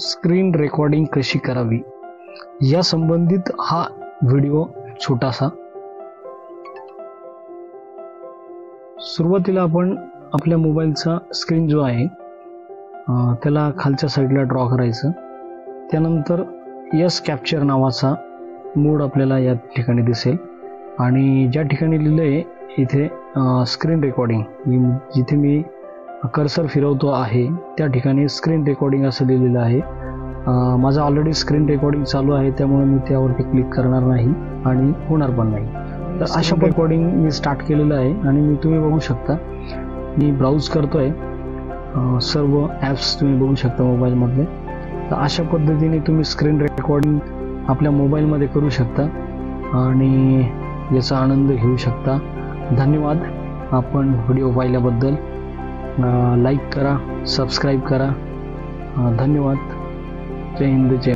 Screen recording कशी करावी या संबंधित हा व्हिडिओ छोटासा। सुरुवातीला आपण आपल्या मोबाईलचा स्क्रीन जो आहे त्याला खालच्या साईडला ड्रॉ करायचं। त्यानंतर एस कॅप्चर नावाचा मोड आपल्याला या ठिकाणी दिसेल आणि ज्या ठिकाणी लिहिलं आहे इथे स्क्रीन रेकॉर्डिंग, जिथे मी कर्सर फिरवतो आहे त्या ठिकाणी स्क्रीन रेकॉर्डिंग असं लिहिलेलं आहे। माझं ऑलरेडी स्क्रीन रेकॉर्डिंग चालू आहे, त्यामुळे मी त्यावरती क्लिक करणार नाही आणि होणार पण नाही। तर अशा रेकॉर्डिंग मी स्टार्ट केलेलं आहे आणि मी तुम्ही बघू शकता मी ब्राउज करतोय, सर्व ॲप्स तुम्ही बघू शकता मोबाईलमधले। तर अशा पद्धतीने तुम्ही स्क्रीन रेकॉर्डिंग आपल्या मोबाईलमध्ये करू शकता आणि याचा आनंद घेऊ शकता। धन्यवाद आपण व्हिडिओ पाहिल्याबद्दल। लाईक करा, सबस्क्राईब करा। धन्यवाद। जय हिंद, जय